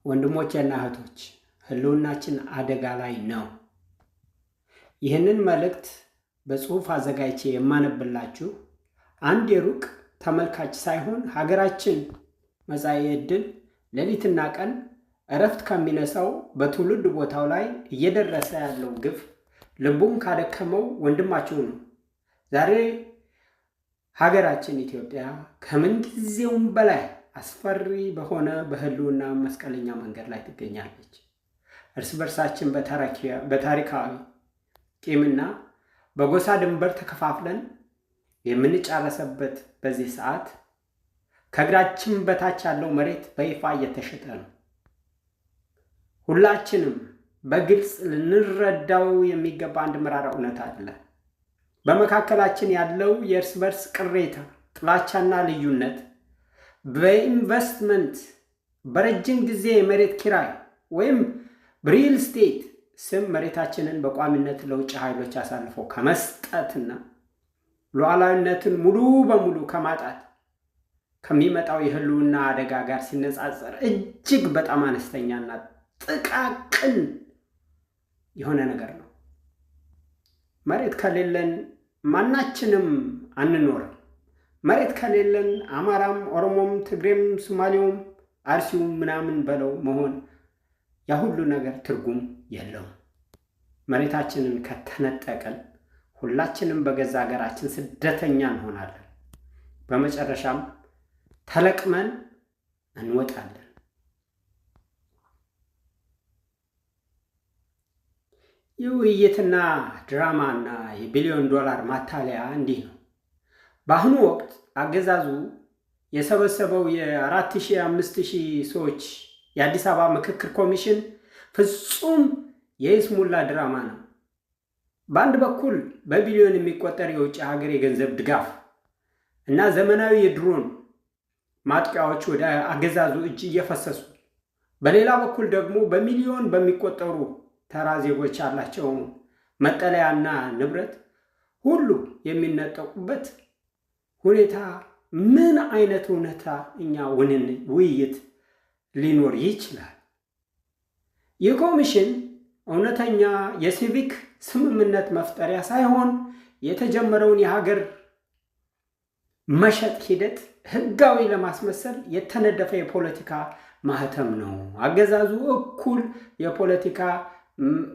ወንድሞቼና እህቶች ህልውናችን አደጋ ላይ ነው። ይህንን መልእክት በጽሁፍ አዘጋጅቼ የማነብላችሁ አንድ የሩቅ ተመልካች ሳይሆን ሀገራችን መጻኢ ዕድል ሌሊትና ቀን እረፍት ከሚነሳው በትውልድ ቦታው ላይ እየደረሰ ያለው ግፍ ልቡን ካደከመው ወንድማችሁ ነው። ዛሬ ሀገራችን ኢትዮጵያ ከምን ጊዜውም በላይ አስፈሪ በሆነ በህልውና መስቀለኛ መንገድ ላይ ትገኛለች። እርስ በርሳችን በታሪካዊ ቂምና በጎሳ ድንበር ተከፋፍለን የምንጫረሰበት በዚህ ሰዓት ከእግራችን በታች ያለው መሬት በይፋ እየተሸጠ ነው። ሁላችንም በግልጽ ልንረዳው የሚገባ አንድ መራራ እውነት አለ። በመካከላችን ያለው የእርስ በርስ ቅሬታ፣ ጥላቻና ልዩነት በኢንቨስትመንት በረጅም ጊዜ የመሬት ኪራይ ወይም በሪል ስቴት ስም መሬታችንን በቋሚነት ለውጭ ኃይሎች አሳልፎ ከመስጠትና ሉዓላዊነትን ሙሉ በሙሉ ከማጣት ከሚመጣው የህልውና አደጋ ጋር ሲነጻጸር እጅግ በጣም አነስተኛና ጥቃቅን የሆነ ነገር ነው። መሬት ከሌለን ማናችንም አንኖርም። መሬት ከሌለን አማራም፣ ኦሮሞም፣ ትግሬም፣ ሶማሌውም፣ አርሲውም ምናምን በለው መሆን ያ ሁሉ ነገር ትርጉም የለውም። መሬታችንን ከተነጠቀን ሁላችንም በገዛ ሀገራችን ስደተኛ እንሆናለን። በመጨረሻም ተለቅመን እንወጣለን። የውይይትና ድራማና የቢሊዮን ዶላር ማታለያ እንዲህ ነው። በአሁኑ ወቅት አገዛዙ የሰበሰበው የ4000 5000 ሰዎች የአዲስ አበባ ምክክር ኮሚሽን ፍጹም የይስሙላ ድራማ ነው። በአንድ በኩል በቢሊዮን የሚቆጠር የውጭ ሀገር የገንዘብ ድጋፍ እና ዘመናዊ የድሮን ማጥቂያዎች ወደ አገዛዙ እጅ እየፈሰሱ፣ በሌላ በኩል ደግሞ በሚሊዮን በሚቆጠሩ ተራ ዜጎች ያላቸው መጠለያና ንብረት ሁሉ የሚነጠቁበት ሁኔታ ምን አይነት እውነተኛ ውይይት ሊኖር ይችላል? ይህ ኮሚሽን እውነተኛ የሲቪክ ስምምነት መፍጠሪያ ሳይሆን የተጀመረውን የሀገር መሸጥ ሂደት ህጋዊ ለማስመሰል የተነደፈ የፖለቲካ ማህተም ነው። አገዛዙ እኩል የፖለቲካ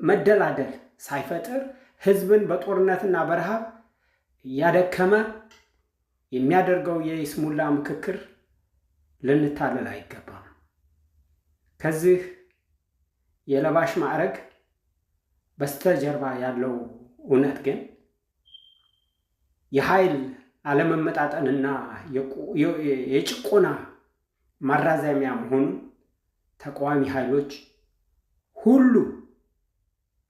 መደላደል ሳይፈጥር ህዝብን በጦርነትና በረሃብ ያደከመ የሚያደርገው የይስሙላ ምክክር ልንታለል አይገባም። ከዚህ የለባሽ ማዕረግ በስተጀርባ ያለው እውነት ግን የኃይል አለመመጣጠንና የጭቆና ማራዘሚያ መሆኑን ተቃዋሚ ኃይሎች ሁሉ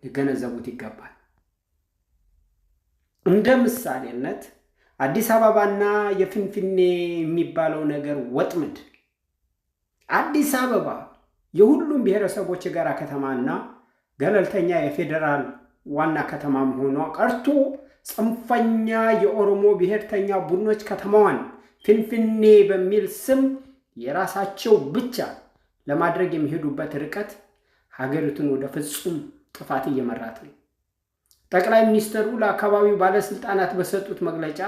ሊገነዘቡት ይገባል። እንደ ምሳሌነት አዲስ አበባና የፍንፍኔ የሚባለው ነገር ወጥመድ። አዲስ አበባ የሁሉም ብሔረሰቦች የጋራ ከተማና ገለልተኛ የፌዴራል ዋና ከተማ መሆኗ ቀርቶ ጽንፈኛ የኦሮሞ ብሔርተኛ ቡድኖች ከተማዋን ፍንፍኔ በሚል ስም የራሳቸው ብቻ ለማድረግ የሚሄዱበት ርቀት ሀገሪቱን ወደ ፍጹም ጥፋት እየመራት ነው። ጠቅላይ ሚኒስትሩ ለአካባቢው ባለስልጣናት በሰጡት መግለጫ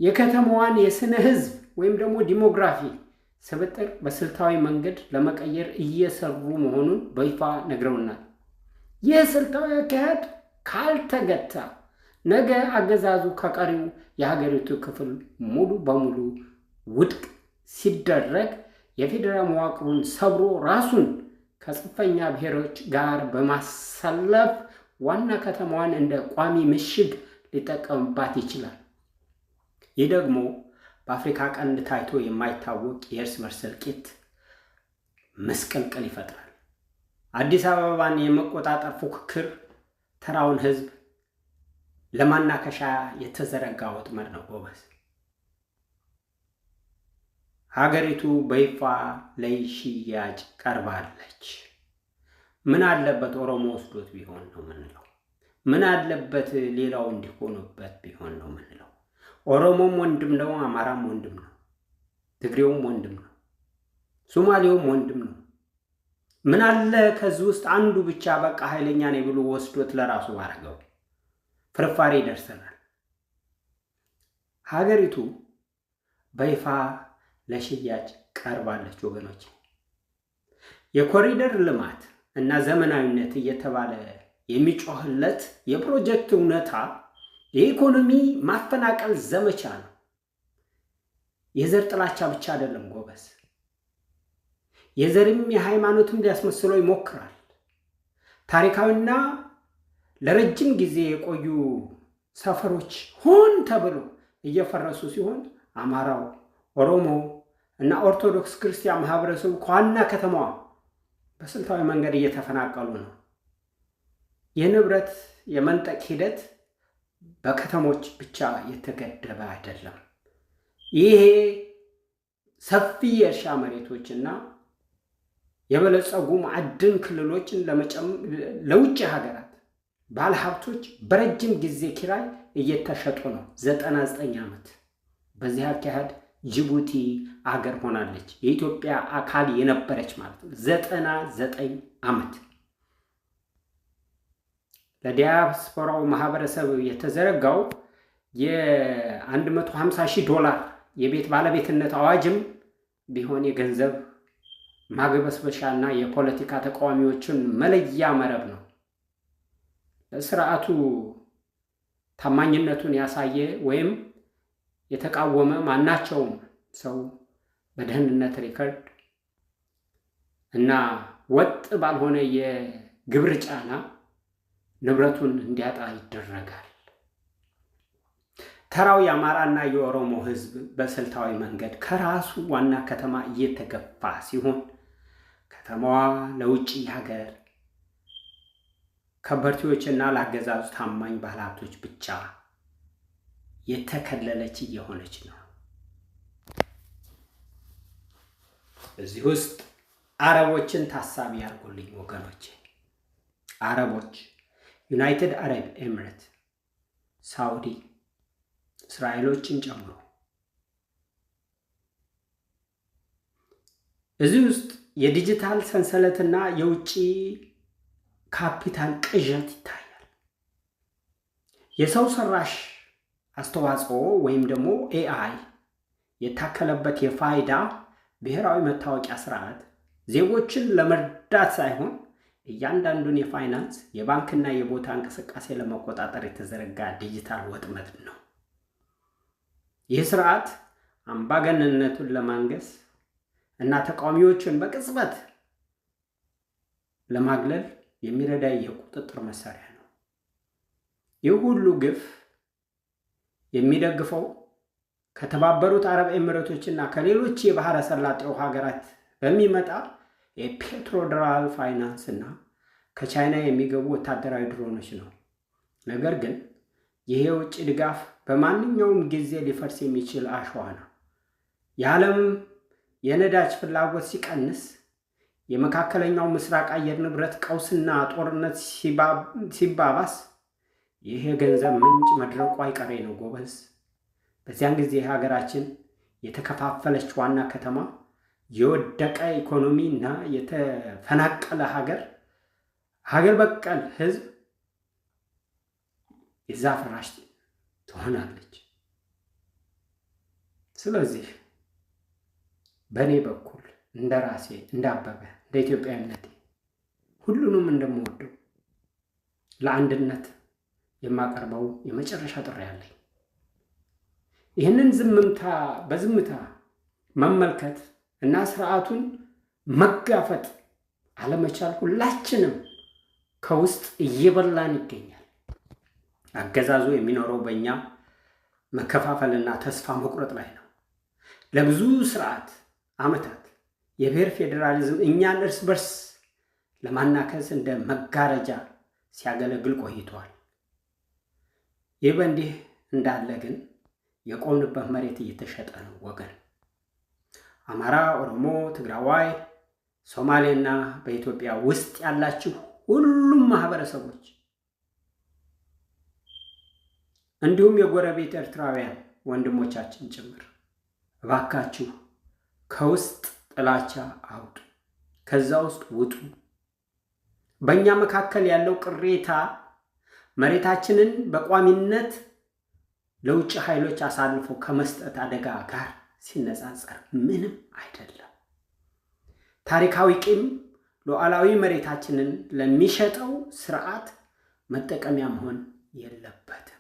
የከተማዋን የስነ ህዝብ ወይም ደግሞ ዲሞግራፊ ስብጥር በስልታዊ መንገድ ለመቀየር እየሰሩ መሆኑን በይፋ ነግረውናል። ይህ ስልታዊ አካሄድ ካልተገታ ነገ አገዛዙ ከቀሪው የሀገሪቱ ክፍል ሙሉ በሙሉ ውድቅ ሲደረግ የፌዴራል መዋቅሩን ሰብሮ ራሱን ከጽንፈኛ ብሔሮች ጋር በማሰለፍ ዋና ከተማዋን እንደ ቋሚ ምሽግ ሊጠቀምባት ይችላል። ይህ ደግሞ በአፍሪካ ቀንድ ታይቶ የማይታወቅ የእርስ በርስ እልቂት መስቀልቅል ይፈጥራል። አዲስ አበባን የመቆጣጠር ፉክክር ተራውን ህዝብ ለማናከሻ የተዘረጋ ወጥመድ ነው ጎበዝ። ሀገሪቱ በይፋ ለሽያጭ ቀርባለች። ምን አለበት ኦሮሞ ወስዶት ቢሆን ነው ምንለው? ምን አለበት ሌላው እንዲሆኑበት ቢሆን ነው ምንለው? ኦሮሞም ወንድም ነው፣ አማራም ወንድም ነው፣ ትግሬውም ወንድም ነው፣ ሶማሌውም ወንድም ነው። ምን አለ ከዚህ ውስጥ አንዱ ብቻ በቃ ኃይለኛ ነኝ ብሎ ወስዶት ለራሱ ባረገው ፍርፋሪ ይደርሰናል። ሀገሪቱ በይፋ ለሽያጭ ቀርባለች ወገኖች። የኮሪደር ልማት እና ዘመናዊነት እየተባለ የሚጮህለት የፕሮጀክት እውነታ የኢኮኖሚ ማፈናቀል ዘመቻ ነው። የዘር ጥላቻ ብቻ አይደለም ጎበዝ፣ የዘርም የሃይማኖትም ሊያስመስለው ይሞክራል። ታሪካዊና ለረጅም ጊዜ የቆዩ ሰፈሮች ሆን ተብሎ እየፈረሱ ሲሆን አማራው፣ ኦሮሞ እና ኦርቶዶክስ ክርስቲያን ማህበረሰቡ ከዋና ከተማዋ በስልታዊ መንገድ እየተፈናቀሉ ነው። የንብረት የመንጠቅ ሂደት በከተሞች ብቻ የተገደበ አይደለም። ይሄ ሰፊ የእርሻ መሬቶችና የበለጸጉ ማዕድን ክልሎችን ለውጭ ሀገራት ባለሀብቶች በረጅም ጊዜ ኪራይ እየተሸጡ ነው። 99 ዓመት በዚህ አካሄድ ጅቡቲ አገር ሆናለች። የኢትዮጵያ አካል የነበረች ማለት ነው። 99 ዓመት ለዲያስፖራው ማህበረሰብ የተዘረጋው $150,000 የቤት ባለቤትነት አዋጅም ቢሆን የገንዘብ ማግበስበሻና የፖለቲካ ተቃዋሚዎችን መለያ መረብ ነው። ለስርዓቱ ታማኝነቱን ያሳየ ወይም የተቃወመ ማናቸውም ሰው በደህንነት ሪከርድ እና ወጥ ባልሆነ የግብር ጫና ንብረቱን እንዲያጣ ይደረጋል። ተራው የአማራና የኦሮሞ ህዝብ በስልታዊ መንገድ ከራሱ ዋና ከተማ እየተገፋ ሲሆን ከተማዋ ለውጭ ሀገር ከበርቴዎችና ለአገዛዙ ታማኝ ባለሀብቶች ብቻ የተከለለች እየሆነች ነው። እዚህ ውስጥ አረቦችን ታሳቢ ያርጉልኝ ወገኖች። አረቦች ዩናይትድ አረብ ኤምሬት፣ ሳውዲ፣ እስራኤሎችን ጨምሮ እዚህ ውስጥ የዲጂታል ሰንሰለትና የውጭ ካፒታል ቅዠት ይታያል። የሰው ሰራሽ አስተዋጽኦ ወይም ደግሞ ኤአይ የታከለበት የፋይዳ ብሔራዊ መታወቂያ ስርዓት ዜጎችን ለመርዳት ሳይሆን እያንዳንዱን የፋይናንስ የባንክና የቦታ እንቅስቃሴ ለመቆጣጠር የተዘረጋ ዲጂታል ወጥመድ ነው። ይህ ስርዓት አምባገነንነቱን ለማንገስ እና ተቃዋሚዎችን በቅጽበት ለማግለል የሚረዳ የቁጥጥር መሳሪያ ነው። ይህ ሁሉ ግፍ የሚደግፈው ከተባበሩት አረብ ኤሚሬቶችና ከሌሎች የባህረ ሰላጤው ሀገራት በሚመጣ የፔትሮዶላር ፋይናንስ እና ከቻይና የሚገቡ ወታደራዊ ድሮኖች ነው። ነገር ግን ይሄ የውጭ ድጋፍ በማንኛውም ጊዜ ሊፈርስ የሚችል አሸዋ ነው። የዓለም የነዳጅ ፍላጎት ሲቀንስ፣ የመካከለኛው ምስራቅ አየር ንብረት ቀውስና ጦርነት ሲባባስ ይህ የገንዘብ ምንጭ መድረቁ አይቀሬ ነው ጎበዝ። በዚያን ጊዜ ሀገራችን የተከፋፈለች ዋና ከተማ፣ የወደቀ ኢኮኖሚ እና የተፈናቀለ ሀገር በቀል ህዝብ የዛ ፍራሽ ትሆናለች። ስለዚህ በእኔ በኩል እንደ ራሴ እንዳበበ እንደ ኢትዮጵያዊነቴ ሁሉንም እንደምወደው ለአንድነት የማቀርበው የመጨረሻ ጥሪ አለኝ። ይህንን በዝምታ መመልከት እና ስርዓቱን መጋፈጥ አለመቻል ሁላችንም ከውስጥ እየበላን ይገኛል። አገዛዙ የሚኖረው በእኛ መከፋፈልና ተስፋ መቁረጥ ላይ ነው። ለብዙ ስርዓት ዓመታት የብሔር ፌዴራሊዝም እኛን እርስ በርስ ለማናከስ እንደ መጋረጃ ሲያገለግል ቆይቷል። ይህ በእንዲህ እንዳለ ግን የቆምንበት መሬት እየተሸጠ ነው ወገን። አማራ፣ ኦሮሞ፣ ትግራዋይ፣ ሶማሌና በኢትዮጵያ ውስጥ ያላችሁ ሁሉም ማህበረሰቦች እንዲሁም የጎረቤት ኤርትራውያን ወንድሞቻችን ጭምር እባካችሁ ከውስጥ ጥላቻ አውጡ፣ ከዛ ውስጥ ውጡ። በእኛ መካከል ያለው ቅሬታ መሬታችንን በቋሚነት ለውጭ ኃይሎች አሳልፎ ከመስጠት አደጋ ጋር ሲነጻጸር ምንም አይደለም። ታሪካዊ ቂም ሉዓላዊ መሬታችንን ለሚሸጠው ስርዓት መጠቀሚያ መሆን የለበትም።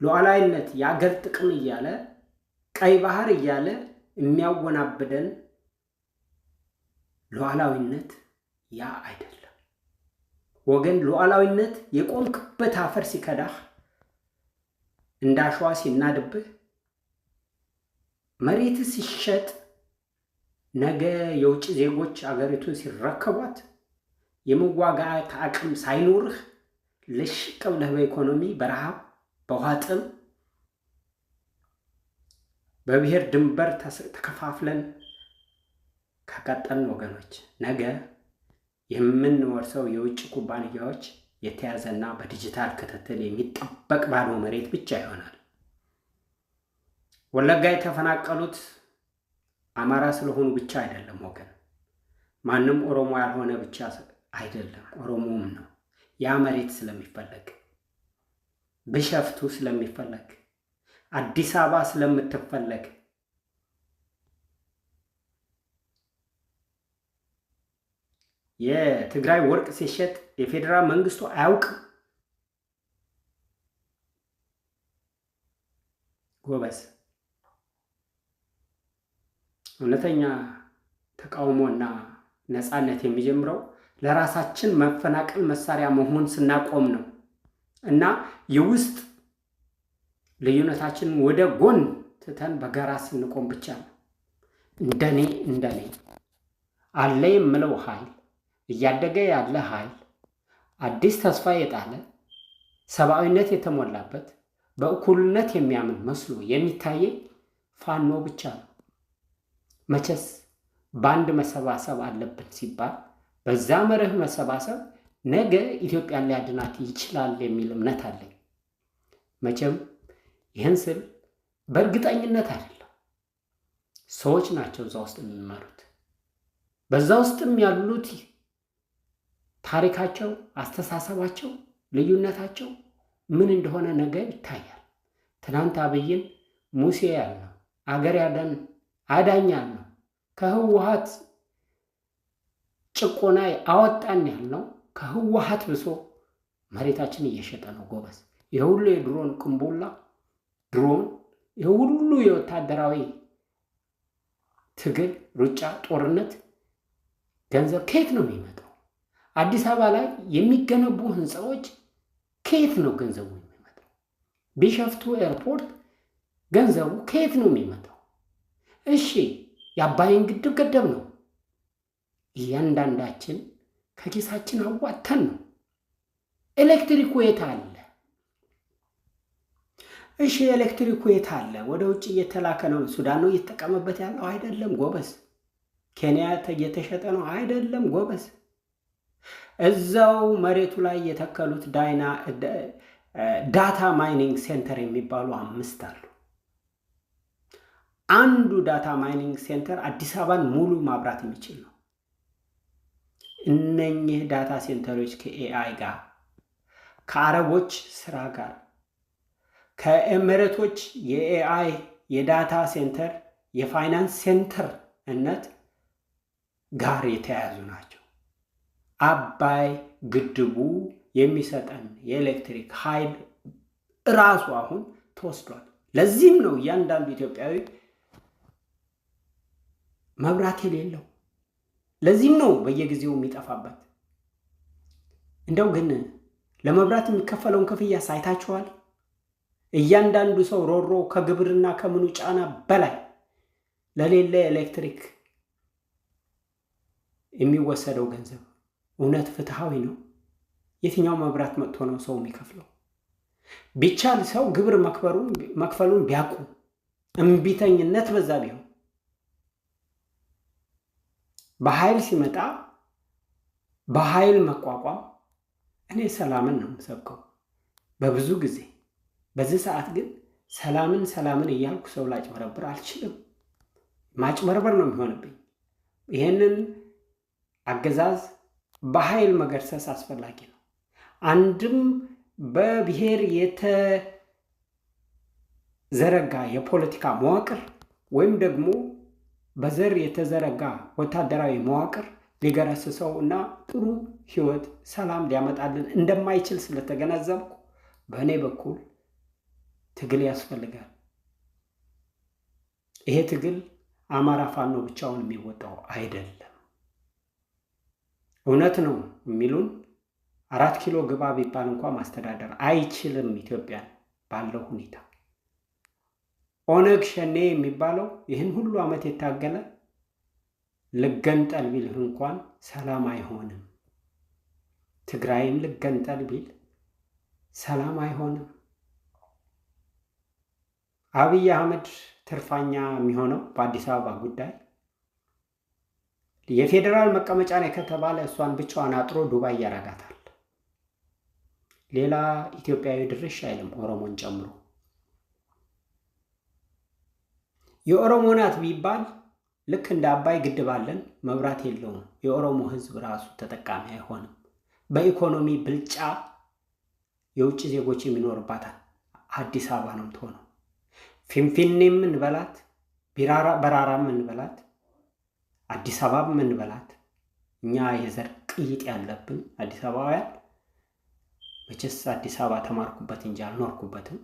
ሉዓላዊነት የአገር ጥቅም እያለ ቀይ ባህር እያለ የሚያወናብደን ሉዓላዊነት ያ አይደለም ወገን። ሉዓላዊነት የቆምክበት አፈር ሲከዳህ እንዳሸዋ ሲናድብህ መሬት ሲሸጥ ነገ የውጭ ዜጎች አገሪቱን ሲረከቧት የመዋጋት አቅም ሳይኖርህ ልሽቅ ብለህ በኢኮኖሚ በረሃብ በውሃ ጥም በብሔር ድንበር ተከፋፍለን ከቀጠልን ወገኖች ነገ የምንወርሰው የውጭ ኩባንያዎች የተያዘና በዲጂታል ክትትል የሚጠበቅ ባዶ መሬት ብቻ ይሆናል። ወለጋ የተፈናቀሉት አማራ ስለሆኑ ብቻ አይደለም ወገን። ማንም ኦሮሞ ያልሆነ ብቻ አይደለም፣ ኦሮሞም ነው። ያ መሬት ስለሚፈለግ፣ ቢሸፍቱ ስለሚፈለግ፣ አዲስ አበባ ስለምትፈለግ የትግራይ ወርቅ ሲሸጥ የፌዴራል መንግስቱ አያውቅም። ጎበዝ፣ እውነተኛ ተቃውሞና ነፃነት የሚጀምረው ለራሳችን መፈናቀል መሳሪያ መሆን ስናቆም ነው እና የውስጥ ልዩነታችንን ወደ ጎን ትተን በጋራ ስንቆም ብቻ ነው። እንደኔ አለ የምለው ኃይል፣ እያደገ ያለ ኃይል፣ አዲስ ተስፋ የጣለ ሰብአዊነት የተሞላበት በእኩልነት የሚያምን መስሎ የሚታየኝ ፋኖ ብቻ ነው። መቼስ በአንድ መሰባሰብ አለብን ሲባል በዛ መርህ መሰባሰብ ነገ ኢትዮጵያን ሊያድናት ይችላል የሚል እምነት አለኝ። መቼም ይህን ስል በእርግጠኝነት አይደለም። ሰዎች ናቸው እዛ ውስጥ የሚመሩት። በዛ ውስጥም ያሉት ታሪካቸው፣ አስተሳሰባቸው፣ ልዩነታቸው ምን እንደሆነ ነገ ይታያል። ትናንት አብይን ሙሴ ያልነው አገር አዳኝ ያልነው ከህወሓት ጭቆና አወጣን ያልነው ከህወሓት ብሶ መሬታችን እየሸጠ ነው ጎበዝ። የሁሉ የድሮን ቅንቡላ ድሮን፣ የሁሉ የወታደራዊ ትግል፣ ሩጫ፣ ጦርነት ገንዘብ ከየት ነው የሚመጣው? አዲስ አበባ ላይ የሚገነቡ ህንፃዎች ከየት ነው ገንዘቡ የሚመጣው? ቢሸፍቱ ኤርፖርት ገንዘቡ ከየት ነው የሚመጣው? እሺ የአባይን ግድብ ገደብ ነው። እያንዳንዳችን ከኪሳችን አዋተን ነው። ኤሌክትሪኩ የት አለ? እሺ ኤሌክትሪኩ የት አለ? ወደ ውጭ እየተላከ ነው። ሱዳን ነው እየተጠቀመበት ያለው አይደለም ጎበዝ። ኬንያ እየተሸጠ ነው አይደለም ጎበዝ። እዛው መሬቱ ላይ የተከሉት ዳታ ማይኒንግ ሴንተር የሚባሉ 5 አሉ። አንዱ ዳታ ማይኒንግ ሴንተር አዲስ አበባን ሙሉ ማብራት የሚችል ነው። እነኚህ ዳታ ሴንተሮች ከኤአይ ጋር፣ ከአረቦች ስራ ጋር፣ ከኤሚሬቶች የኤአይ የዳታ ሴንተር የፋይናንስ ሴንተርነት ጋር የተያያዙ ናቸው። አባይ ግድቡ የሚሰጠን የኤሌክትሪክ ኃይል እራሱ አሁን ተወስዷል። ለዚህም ነው እያንዳንዱ ኢትዮጵያዊ መብራት የሌለው። ለዚህም ነው በየጊዜው የሚጠፋበት። እንደው ግን ለመብራት የሚከፈለውን ክፍያ ሳይታችኋል? እያንዳንዱ ሰው ሮሮ ከግብርና ከምኑ ጫና በላይ ለሌለ ኤሌክትሪክ የሚወሰደው ገንዘብ እውነት ፍትሃዊ ነው? የትኛው መብራት መጥቶ ነው ሰው የሚከፍለው? ቢቻል ሰው ግብር መክፈሉን ቢያቁም፣ እምቢተኝነት በዛ ቢሆን፣ በኃይል ሲመጣ በኃይል መቋቋም። እኔ ሰላምን ነው የምሰብከው በብዙ ጊዜ። በዚህ ሰዓት ግን ሰላምን እያልኩ ሰው ላጭበረብር አልችልም። ማጭበርበር ነው የሚሆንብኝ። ይህንን አገዛዝ በኃይል መገርሰስ አስፈላጊ ነው። አንድም በብሔር የተዘረጋ የፖለቲካ መዋቅር ወይም ደግሞ በዘር የተዘረጋ ወታደራዊ መዋቅር ሊገረስሰው እና ጥሩ ህይወት፣ ሰላም ሊያመጣልን እንደማይችል ስለተገነዘብኩ በእኔ በኩል ትግል ያስፈልጋል። ይሄ ትግል አማራ ፋኖ ብቻውን የሚወጣው አይደለም። እውነት ነው የሚሉን 4 ኪሎ ግባ ቢባል እንኳ ማስተዳደር አይችልም ኢትዮጵያን ባለው ሁኔታ። ኦነግ ሸኔ የሚባለው ይህን ሁሉ ዓመት የታገለ ልገንጠል ቢል እንኳን ሰላም አይሆንም። ትግራይም ልገንጠል ቢል ሰላም አይሆንም። አብይ አህመድ ትርፋኛ የሚሆነው በአዲስ አበባ ጉዳይ የፌዴራል መቀመጫ ነው ከተባለ እሷን ብቻዋን አጥሮ ዱባይ ያረጋታል። ሌላ ኢትዮጵያዊ ድርሽ አይልም፣ ኦሮሞን ጨምሮ። የኦሮሞ ናት ቢባል ልክ እንደ አባይ ግድብ አለን፣ መብራት የለውም። የኦሮሞ ህዝብ ራሱ ተጠቃሚ አይሆንም። በኢኮኖሚ ብልጫ የውጭ ዜጎች የሚኖርባታል አዲስ አበባ ነው የምትሆነው። ፊንፊኔም እንበላት፣ በራራም እንበላት፣ አዲስ አበባም እንበላት፣ እኛ የዘር ቅይጥ ያለብን አዲስ አበባውያን መቼስ አዲስ አበባ ተማርኩበት እንጂ አልኖርኩበትም።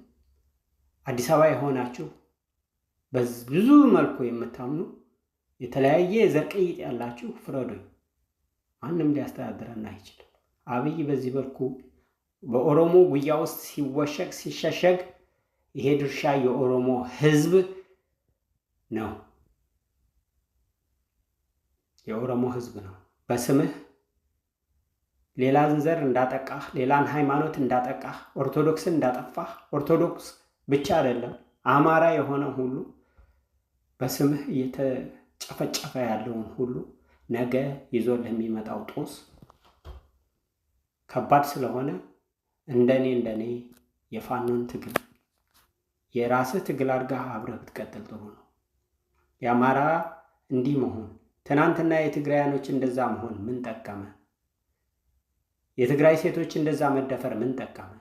አዲስ አበባ የሆናችሁ በብዙ መልኩ የምታምኑ የተለያየ የዘር ቅይጥ ያላችሁ ፍረዱኝ። ማንም ሊያስተዳድረን አይችልም። አብይ በዚህ መልኩ በኦሮሞ ጉያ ውስጥ ሲሸሸግ ይሄ ድርሻ የኦሮሞ ህዝብ ነው፣ የኦሮሞ ህዝብ ነው። በስምህ ሌላን ዘር እንዳጠቃህ፣ ሌላን ሃይማኖት እንዳጠቃህ፣ ኦርቶዶክስን እንዳጠፋህ፣ ኦርቶዶክስ ብቻ አይደለም አማራ የሆነ ሁሉ በስምህ እየተጨፈጨፈ ያለውን ሁሉ ነገ ይዞ ለሚመጣው ጦስ ከባድ ስለሆነ እንደኔ የፋኖን ትግል የራስህ ትግል አድርገህ አብረህ ብትቀጥል ጥሩ ነው። የአማራ እንዲህ መሆን፣ ትናንትና የትግራያኖች እንደዛ መሆን ምን ጠቀመ? የትግራይ ሴቶች እንደዛ መደፈር ምን ጠቀመ?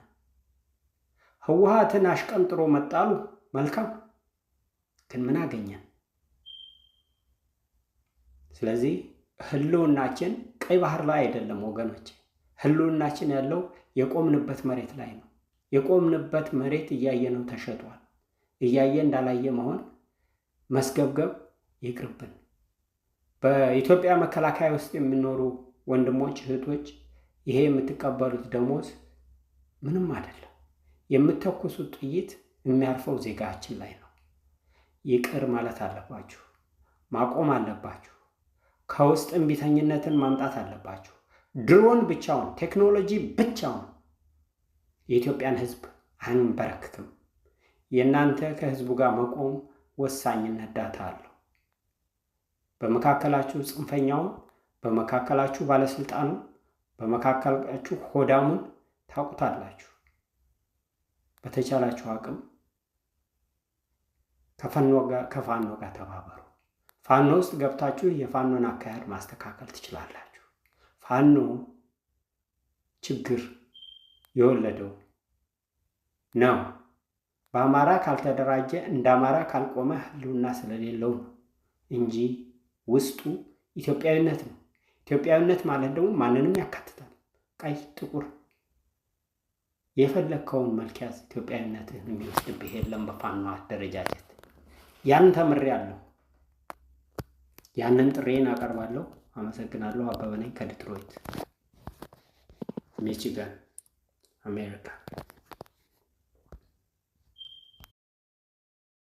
ህወሓትን አሽቀንጥሮ መጣሉ መልካም፣ ግን ምን አገኘን? ስለዚህ ህልውናችን ቀይ ባህር ላይ አይደለም ወገኖች። ህልውናችን ያለው የቆምንበት መሬት ላይ ነው። የቆምንበት መሬት እያየ ነው ተሸጧል። እያየ እንዳላየ መሆን መስገብገብ ይቅርብን። በኢትዮጵያ መከላከያ ውስጥ የሚኖሩ ወንድሞች እህቶች፣ ይሄ የምትቀበሉት ደሞዝ ምንም አይደለም። የምትተኩሱት ጥይት የሚያርፈው ዜጋችን ላይ ነው። ይቅር ማለት አለባችሁ። ማቆም አለባችሁ። ከውስጥ እምቢተኝነትን ማምጣት አለባችሁ። ድሮን ብቻውን፣ ቴክኖሎጂ ብቻውን የኢትዮጵያን ህዝብ አንበረክክም። የእናንተ ከህዝቡ ጋር መቆም ወሳኝነት ዳታ አለው። በመካከላችሁ ጽንፈኛውን፣ በመካከላችሁ ባለስልጣኑን፣ በመካከላችሁ ሆዳሙን ታውቁታላችሁ። በተቻላችሁ አቅም ከፋኖ ጋር ተባበሩ። ፋኖ ውስጥ ገብታችሁ የፋኖን አካሄድ ማስተካከል ትችላላችሁ። ፋኖ ችግር የወለደው ነው። በአማራ ካልተደራጀ፣ እንደ አማራ ካልቆመ ህልውና ስለሌለው ነው እንጂ ውስጡ ኢትዮጵያዊነት ነው። ኢትዮጵያዊነት ማለት ደግሞ ማንንም ያካትታል። ቀይ፣ ጥቁር፣ የፈለግከውን መልክ ያዝ። ኢትዮጵያዊነትህን የሚወስድብህ የለም በፋኖ አደረጃጀት። ያን ተምሬያለሁ። ያንን ጥሬን አቀርባለሁ። አመሰግናለሁ። አበበ ነኝ ከዲትሮይት ሚቺጋን አሜሪካ።